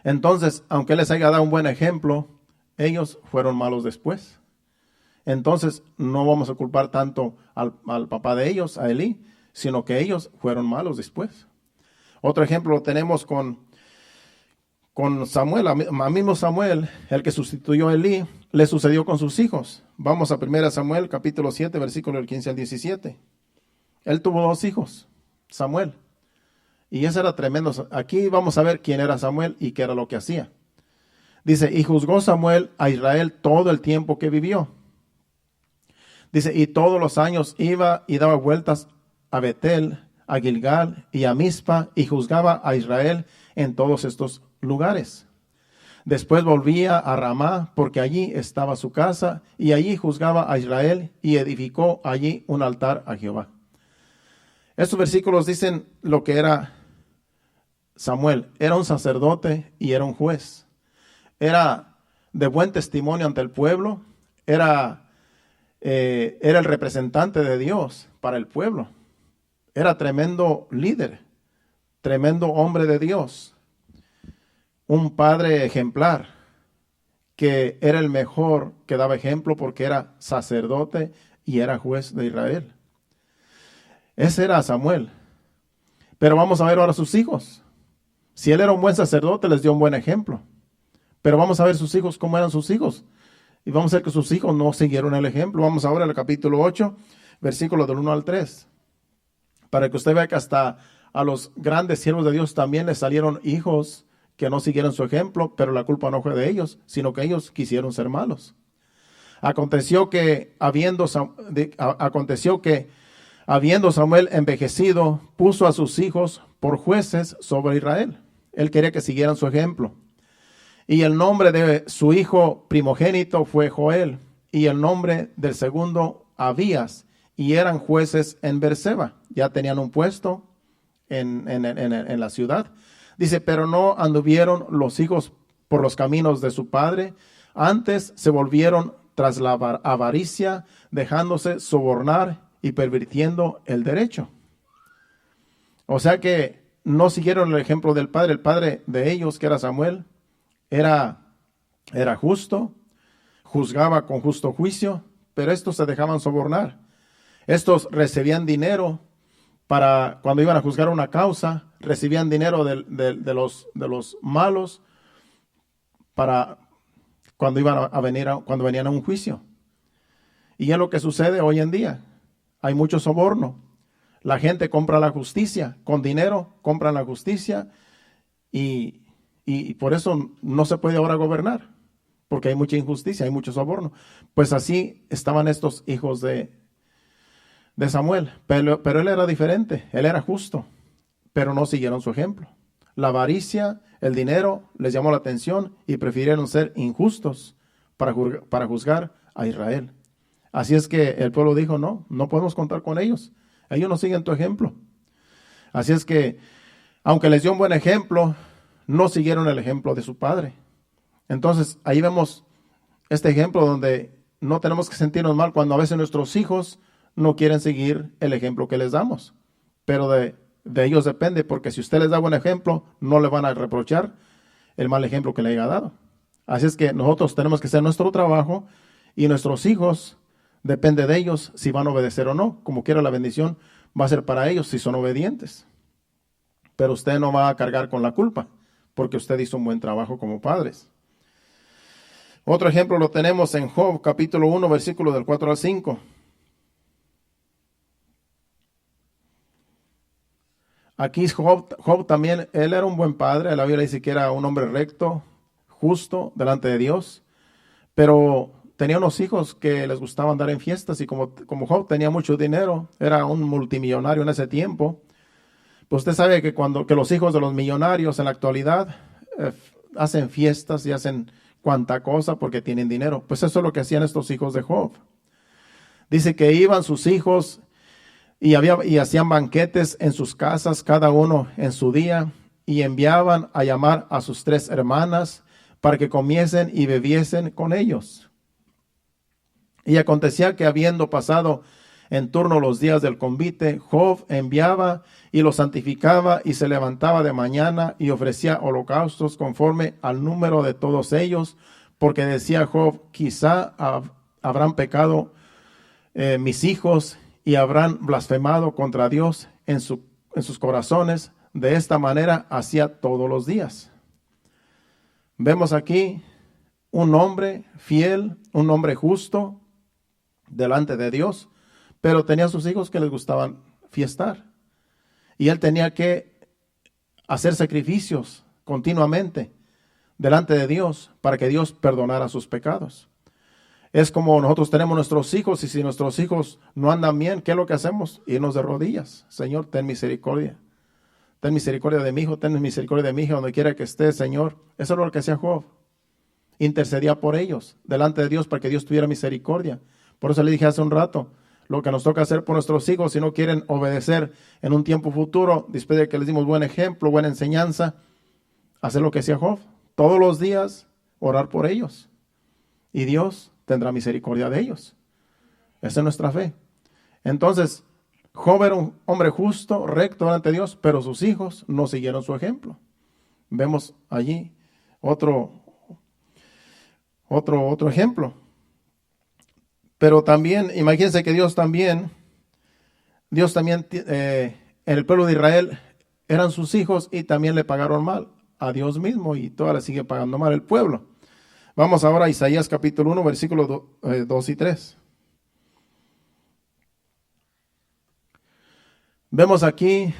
Entonces, aunque él les haya dado un buen ejemplo, ellos fueron malos después. Entonces, no vamos a culpar tanto al papá de ellos, a Elí, sino que ellos fueron malos después. Otro ejemplo lo tenemos con Samuel, a mismo Samuel, el que sustituyó a Elí, le sucedió con sus hijos. Vamos a 1 Samuel, capítulo 7, versículo del 15 al 17. Él tuvo 2 hijos, Samuel. Y ese era tremendo. Aquí vamos a ver quién era Samuel y qué era lo que hacía. Dice, y juzgó Samuel a Israel todo el tiempo que vivió. Dice, y todos los años iba y daba vueltas a Betel, a Gilgal y a Mizpa, y juzgaba a Israel en todos estos lugares. Después volvía a Ramá, porque allí estaba su casa, y allí juzgaba a Israel, y edificó allí un altar a Jehová. Estos versículos dicen lo que era Samuel. Era un sacerdote y era un juez. Era de buen testimonio ante el pueblo. Era el representante de Dios para el pueblo. Era tremendo líder, tremendo hombre de Dios. Un padre ejemplar, que era el mejor que daba ejemplo porque era sacerdote y era juez de Israel. Ese era Samuel. Pero vamos a ver ahora sus hijos. Si él era un buen sacerdote, les dio un buen ejemplo. Pero vamos a ver sus hijos, cómo eran sus hijos. Y vamos a ver que sus hijos no siguieron el ejemplo. Vamos ahora al capítulo 8, versículos del 1 al 3. Para que usted vea que hasta a los grandes siervos de Dios también les salieron hijos que no siguieron su ejemplo, pero la culpa no fue de ellos, sino que ellos quisieron ser malos. Aconteció que habiendo Samuel envejecido, puso a sus hijos por jueces sobre Israel. Él quería que siguieran su ejemplo. Y el nombre de su hijo primogénito fue Joel, y el nombre del segundo Abías, y eran jueces en Berseba. Ya tenían un puesto en la ciudad. Dice, pero no anduvieron los hijos por los caminos de su padre, antes se volvieron tras la avaricia, dejándose sobornar y pervirtiendo el derecho. O sea que no siguieron el ejemplo del padre. El padre de ellos, que era Samuel, era justo, juzgaba con justo juicio, pero estos se dejaban sobornar. Estos recibían dinero para cuando iban a juzgar una causa, recibían dinero de los malos para cuando iban cuando venían a un juicio. Y es lo que sucede hoy en día. Hay mucho soborno. La gente compra la justicia, con dinero compran la justicia y por eso no se puede ahora gobernar, porque hay mucha injusticia, hay mucho soborno. Pues así estaban estos hijos de Samuel, pero él era diferente, él era justo, pero no siguieron su ejemplo. La avaricia, el dinero les llamó la atención y prefirieron ser injustos para juzgar a Israel. Así es que el pueblo dijo, no podemos contar con ellos. Ellos no siguen tu ejemplo. Así es que, aunque les dio un buen ejemplo, no siguieron el ejemplo de su padre. Entonces, ahí vemos este ejemplo donde no tenemos que sentirnos mal cuando a veces nuestros hijos no quieren seguir el ejemplo que les damos. Pero de ellos depende, porque si usted les da buen ejemplo, no le van a reprochar el mal ejemplo que le haya dado. Así es que nosotros tenemos que hacer nuestro trabajo y nuestros hijos, depende de ellos si van a obedecer o no. Como quiera, la bendición va a ser para ellos si son obedientes. Pero usted no va a cargar con la culpa, porque usted hizo un buen trabajo como padres. Otro ejemplo lo tenemos en Job, capítulo 1, versículos del 4 al 5. Aquí Job también, él era un buen padre. La Biblia dice que era un hombre recto, justo delante de Dios, pero tenía unos hijos que les gustaba andar en fiestas y como Job tenía mucho dinero, era un multimillonario en ese tiempo, pues usted sabe que los hijos de los millonarios en la actualidad hacen fiestas y hacen cuanta cosa porque tienen dinero. Pues eso es lo que hacían estos hijos de Job. Dice que iban sus hijos y hacían banquetes en sus casas, cada uno en su día, y enviaban a llamar a sus 3 hermanas para que comiesen y bebiesen con ellos. Y acontecía que habiendo pasado en turno los días del convite, Job enviaba y los santificaba y se levantaba de mañana y ofrecía holocaustos conforme al número de todos ellos, porque decía Job, quizá habrán pecado mis hijos y habrán blasfemado contra Dios en sus corazones. De esta manera hacía todos los días. Vemos aquí un hombre fiel, un hombre justo delante de Dios, pero tenía sus hijos que les gustaban fiestar. Y él tenía que hacer sacrificios continuamente delante de Dios para que Dios perdonara sus pecados. Es como nosotros tenemos nuestros hijos y si nuestros hijos no andan bien, ¿qué es lo que hacemos? Irnos de rodillas. Señor, ten misericordia. Ten misericordia de mi hijo, ten misericordia de mi hija, donde quiera que esté, Señor. Eso es lo que hacía Job. Intercedía por ellos delante de Dios para que Dios tuviera misericordia. Por eso le dije hace un rato, lo que nos toca hacer por nuestros hijos, si no quieren obedecer en un tiempo futuro, después de que les dimos buen ejemplo, buena enseñanza, hacer lo que hacía Job. Todos los días orar por ellos. Y Dios tendrá misericordia de ellos. Esa es nuestra fe. Entonces, Job era un hombre justo, recto delante de Dios, pero sus hijos no siguieron su ejemplo. Vemos allí otro ejemplo. Pero también, imagínense que Dios también, en el pueblo de Israel eran sus hijos y también le pagaron mal a Dios mismo y todavía le sigue pagando mal el pueblo. Vamos ahora a Isaías capítulo 1, versículos 2 y 3. Vemos aquí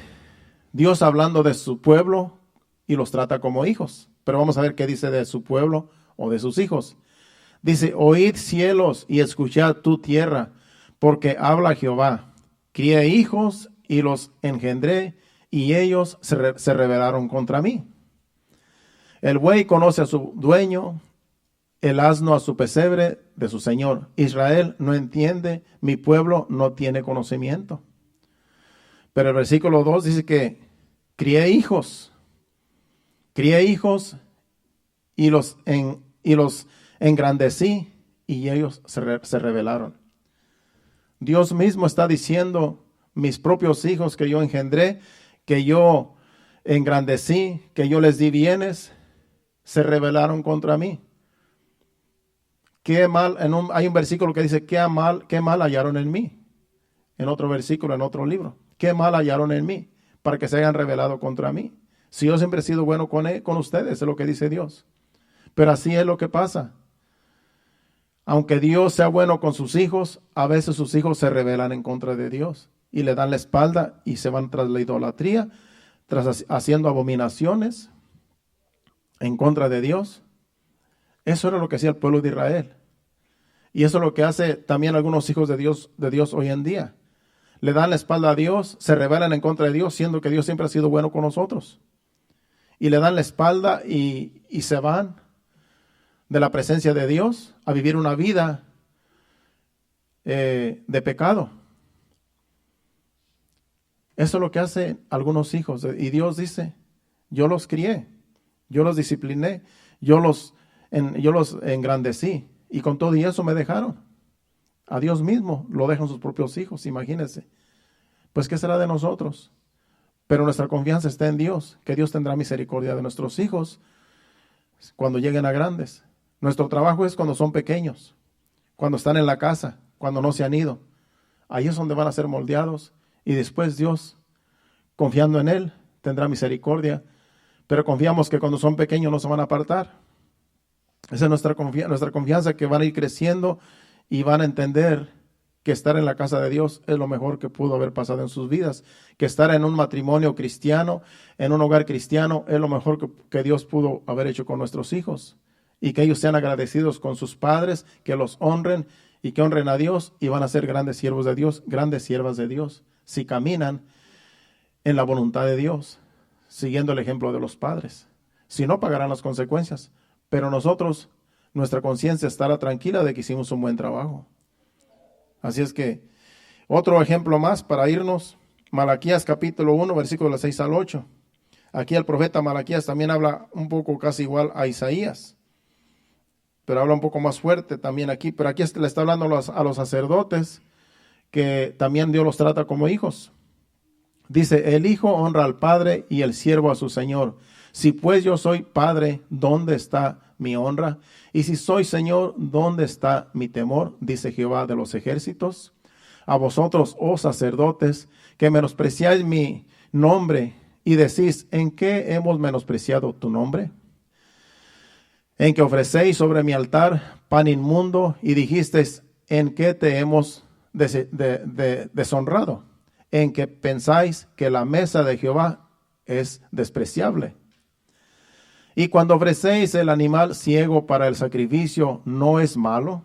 Dios hablando de su pueblo y los trata como hijos. Pero vamos a ver qué dice de su pueblo o de sus hijos. Dice, oíd cielos y escuchad tu tierra, porque habla Jehová. Crié hijos y los engendré, y ellos se rebelaron contra mí. El buey conoce a su dueño, el asno a su pesebre de su señor. Israel no entiende, mi pueblo no tiene conocimiento. Pero el versículo 2 dice que crié hijos y los engrandecí y ellos se rebelaron. Dios mismo está diciendo, mis propios hijos que yo engendré, que yo engrandecí, que yo les di bienes, se rebelaron contra mí. Qué mal, hay un versículo que dice, qué mal hallaron en mí. En otro versículo, en otro libro. Qué mal hallaron en mí para que se hayan rebelado contra mí. Si yo siempre he sido bueno con ustedes, es lo que dice Dios. Pero así es lo que pasa. Aunque Dios sea bueno con sus hijos, a veces sus hijos se rebelan en contra de Dios y le dan la espalda y se van tras la idolatría, tras haciendo abominaciones en contra de Dios. Eso era lo que hacía el pueblo de Israel. Y eso es lo que hace también algunos hijos de Dios hoy en día. Le dan la espalda a Dios, se rebelan en contra de Dios, siendo que Dios siempre ha sido bueno con nosotros. Y le dan la espalda y se van de la presencia de Dios a vivir una vida de pecado. Eso es lo que hacen algunos hijos. Y Dios dice, yo los crié, yo los discipliné, yo los engrandecí. Y con todo y eso me dejaron. A Dios mismo lo dejan sus propios hijos, imagínense. Pues ¿qué será de nosotros? Pero nuestra confianza está en Dios, que Dios tendrá misericordia de nuestros hijos cuando lleguen a grandes. Nuestro trabajo es cuando son pequeños, cuando están en la casa, cuando no se han ido. Ahí es donde van a ser moldeados y después Dios, confiando en Él, tendrá misericordia. Pero confiamos que cuando son pequeños no se van a apartar. Esa es nuestra confianza, que van a ir creciendo y van a entender que estar en la casa de Dios es lo mejor que pudo haber pasado en sus vidas, que estar en un matrimonio cristiano, en un hogar cristiano, es lo mejor que Dios pudo haber hecho con nuestros hijos. y que ellos sean agradecidos con sus padres, que los honren y que honren a Dios, y van a ser grandes siervos de Dios, grandes siervas de Dios, si caminan en la voluntad de Dios, siguiendo el ejemplo de los padres. Si no, pagarán las consecuencias, pero nosotros, nuestra conciencia estará tranquila de que hicimos un buen trabajo. Así es que, otro ejemplo más para irnos, Malaquías capítulo 1, versículos 6 al 8. Aquí el profeta Malaquías también habla un poco casi igual a Isaías, pero habla un poco más fuerte también aquí. Pero aquí le está hablando a los sacerdotes, que también Dios los trata como hijos. Dice, el hijo honra al padre y el siervo a su señor. Si pues yo soy padre, ¿dónde está mi honra? Y si soy señor, ¿dónde está mi temor? Dice Jehová de los ejércitos. A vosotros, oh sacerdotes, que menospreciáis mi nombre y decís, ¿en qué hemos menospreciado tu nombre? En que ofrecéis sobre mi altar pan inmundo y dijisteis, ¿en qué te hemos deshonrado? En que pensáis que la mesa de Jehová es despreciable. Y cuando ofrecéis el animal ciego para el sacrificio, ¿no es malo?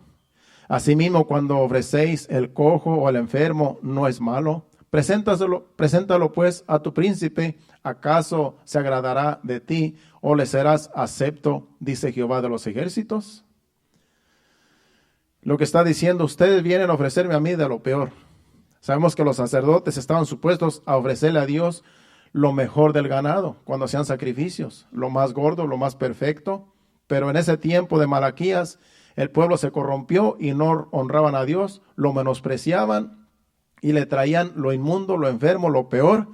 Asimismo, cuando ofrecéis el cojo o el enfermo, ¿no es malo? Preséntalo pues a tu príncipe. ¿Acaso se agradará de ti o le serás acepto? Dice Jehová de los ejércitos. Lo que está diciendo, ustedes vienen a ofrecerme a mí de lo peor. Sabemos que los sacerdotes estaban supuestos a ofrecerle a Dios lo mejor del ganado cuando hacían sacrificios, lo más gordo, lo más perfecto. Pero en ese tiempo de Malaquías, el pueblo se corrompió y no honraban a Dios, lo menospreciaban y le traían lo inmundo, lo enfermo, lo peor.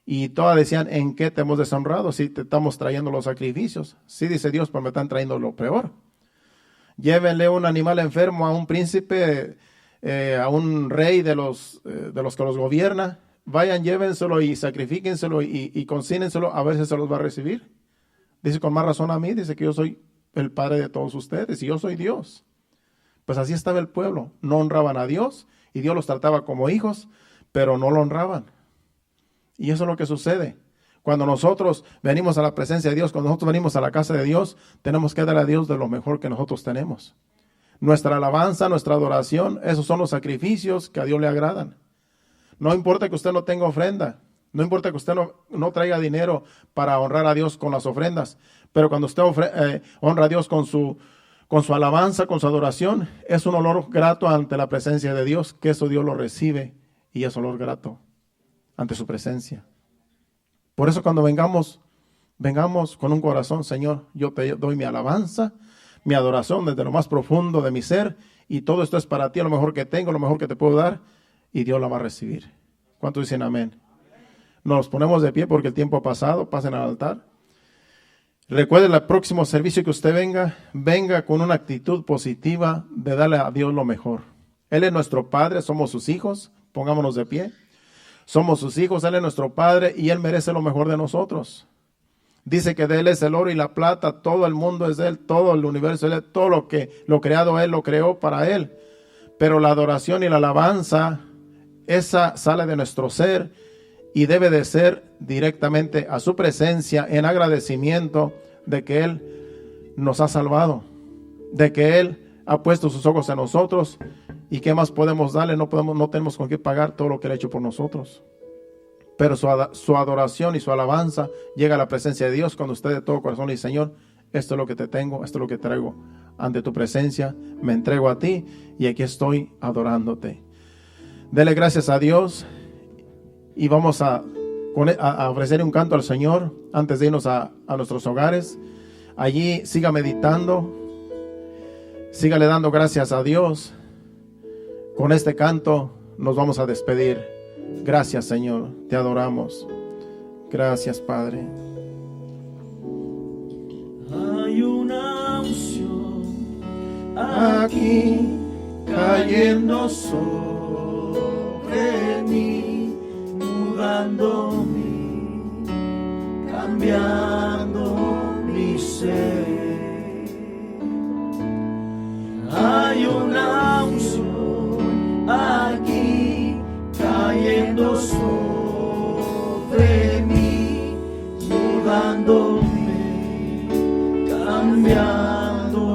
Y todas decían, ¿en qué te hemos deshonrado si te estamos trayendo los sacrificios? Sí, dice Dios, pero me están trayendo lo peor. Llévenle un animal enfermo a un príncipe, a un rey de los que los gobierna. Vayan, llévenselo y sacrifíquenselo y consínenselo, a ver si se los va a recibir. Dice, con más razón a mí, dice que yo soy el padre de todos ustedes y yo soy Dios. Pues así estaba el pueblo, no honraban a Dios y Dios los trataba como hijos, pero no lo honraban. Y eso es lo que sucede. Cuando nosotros venimos a la presencia de Dios, cuando nosotros venimos a la casa de Dios, tenemos que dar a Dios de lo mejor que nosotros tenemos. Nuestra alabanza, nuestra adoración, esos son los sacrificios que a Dios le agradan. No importa que usted no tenga ofrenda, no importa que usted no traiga dinero para honrar a Dios con las ofrendas, pero cuando usted honra a Dios con su alabanza, con su adoración, es un olor grato ante la presencia de Dios, que eso Dios lo recibe y es olor grato ante su presencia. Por eso cuando vengamos con un corazón, Señor, yo te doy mi alabanza, mi adoración desde lo más profundo de mi ser, y todo esto es para ti, lo mejor que tengo, lo mejor que te puedo dar, y Dios la va a recibir. ¿Cuántos dicen amén? Nos ponemos de pie porque el tiempo ha pasado, pasen al altar. Recuerde, el próximo servicio que usted venga con una actitud positiva de darle a Dios lo mejor. Él es nuestro Padre, somos sus hijos, pongámonos de pie. Somos sus hijos, Él es nuestro Padre y Él merece lo mejor de nosotros. Dice que de Él es el oro y la plata, todo el mundo es de Él, todo el universo es de Él, todo lo creado Él lo creó para Él. Pero la adoración y la alabanza, esa sale de nuestro ser y debe de ser directamente a su presencia en agradecimiento de que Él nos ha salvado, de que Él ha puesto sus ojos en nosotros. ¿Y qué más podemos darle? No tenemos con qué pagar todo lo que Él ha hecho por nosotros. Pero su adoración y su alabanza llega a la presencia de Dios cuando usted de todo corazón le dice, Señor, esto es lo que te tengo, esto es lo que traigo ante tu presencia, me entrego a ti y aquí estoy adorándote. Dele gracias a Dios y vamos a ofrecer un canto al Señor antes de irnos a nuestros hogares. Allí siga meditando, sígale dando gracias a Dios. Con este canto nos vamos a despedir. Gracias, Señor, te adoramos. Gracias, Padre. Hay una unción aquí cayendo sobre mí, mudándome, cambiando mi ser. Hay una unción aquí cayendo sobre mí, mudándome, cambiando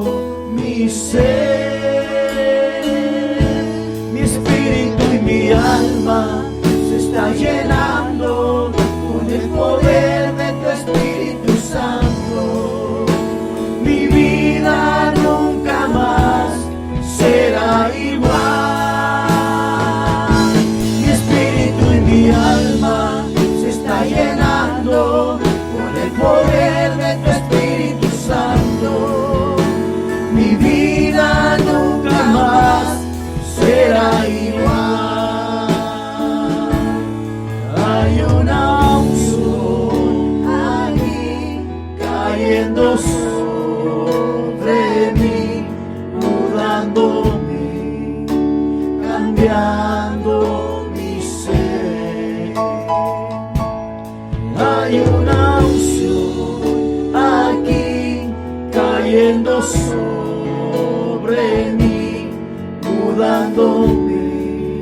mi ser. Mi espíritu y mi alma se está llenando con el poder de tu Espíritu Santo. Mi vida nunca más será igual. Mi espíritu y mi alma se está llenando con el poder de tu Espíritu Santo. Mi vida nunca más será igual. Hay una unción aquí cayendo sobre mí, mudándome, cambiando mi ser. Hay una unción aquí cayendo sobre mí, mudándome,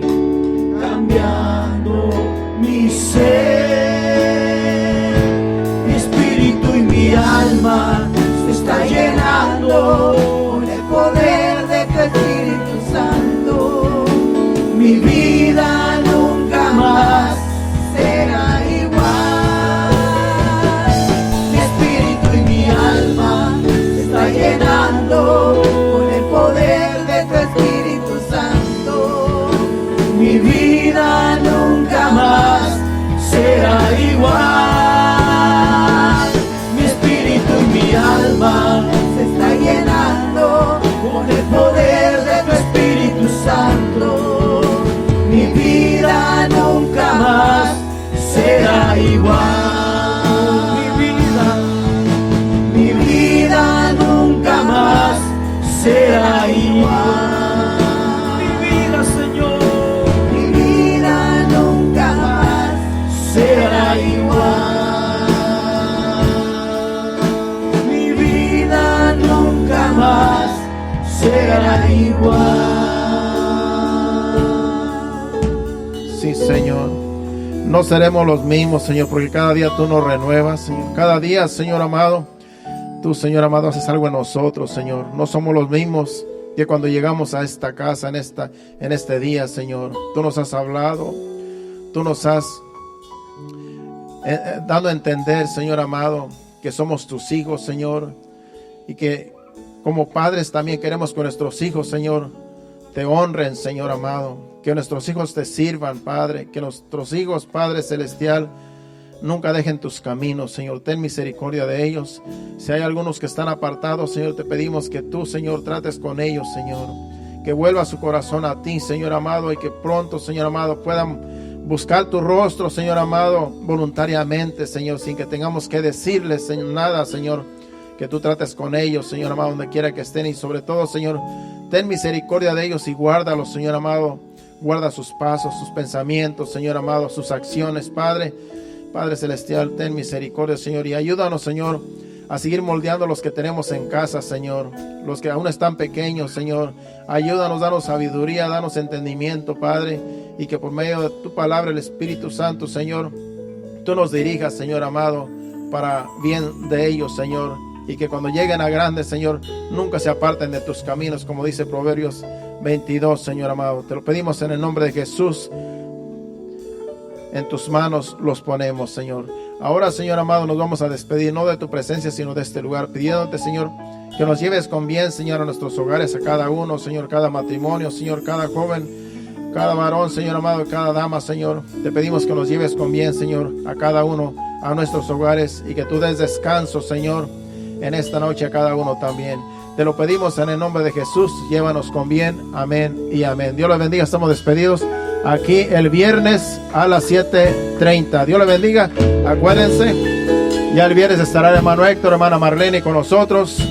cambiando mi ser. Mi espíritu y mi alma se está llenando con el poder de tu Espíritu Santo. Mi vida nunca más será igual. Mi espíritu y mi alma se está llenando con el poder de tu Espíritu Santo. Mi vida nunca más será igual. Mi espíritu y mi alma se está llenando con el poder de tu Espíritu Santo. Mi vida nunca más será igual. Mi vida nunca más será igual. Mi vida, Señor, mi vida nunca más será igual. Mi vida nunca más será igual. Sí, Señor. No seremos los mismos, Señor, porque cada día tú nos renuevas, Señor. Cada día, Señor amado, tú, Señor amado, haces algo en nosotros, Señor. No somos los mismos que cuando llegamos a esta casa, en este día, Señor. Tú nos has hablado, tú nos has dado a entender, Señor amado, que somos tus hijos, Señor, y que como padres también queremos que nuestros hijos, Señor, te honren, Señor amado, que nuestros hijos te sirvan, Padre, que nuestros hijos, Padre Celestial, nunca dejen tus caminos, Señor. Ten misericordia de ellos. Si hay algunos que están apartados, Señor, te pedimos que tú, Señor, trates con ellos, Señor, que vuelva su corazón a ti, Señor amado, y que pronto, Señor amado, puedan buscar tu rostro, Señor amado, voluntariamente, Señor, sin que tengamos que decirles, Señor, nada, Señor, que tú trates con ellos, Señor amado, donde quiera que estén, y sobre todo, Señor, ten misericordia de ellos y guárdalos, Señor amado. Guarda sus pasos, sus pensamientos, Señor amado, sus acciones, Padre. Padre Celestial, ten misericordia, Señor, y ayúdanos, Señor, a seguir moldeando los que tenemos en casa, Señor, los que aún están pequeños, Señor. Ayúdanos, danos sabiduría, danos entendimiento, Padre, y que por medio de tu palabra, el Espíritu Santo, Señor, tú nos dirijas, Señor amado, para bien de ellos, Señor, y que cuando lleguen a grandes, Señor, nunca se aparten de tus caminos, como dice Proverbios 22, Señor amado. Te lo pedimos en el nombre de Jesús. En tus manos los ponemos, Señor. Ahora, Señor amado, nos vamos a despedir, no de tu presencia, sino de este lugar, pidiéndote, Señor, que nos lleves con bien, Señor, a nuestros hogares, a cada uno, Señor, cada matrimonio, Señor, cada joven, cada varón, Señor amado, cada dama, Señor. Te pedimos que nos lleves con bien, Señor, a cada uno, a nuestros hogares, y que tú des descanso, Señor, en esta noche a cada uno también. Te lo pedimos en el nombre de Jesús. Llévanos con bien. Amén y amén. Dios les bendiga. Estamos despedidos aquí el viernes a las 7:30. Dios les bendiga. Acuérdense, ya el viernes estará el hermano Héctor, hermana Marlene con nosotros.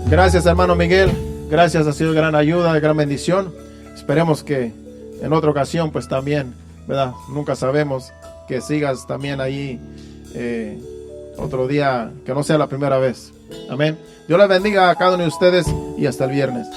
Gracias, hermano Miguel. Gracias, ha sido de gran ayuda, de gran bendición. Esperemos que en otra ocasión, pues también, ¿verdad? Nunca sabemos, que sigas también ahí otro día, que no sea la primera vez. Amén. Dios les bendiga a cada uno de ustedes y hasta el viernes.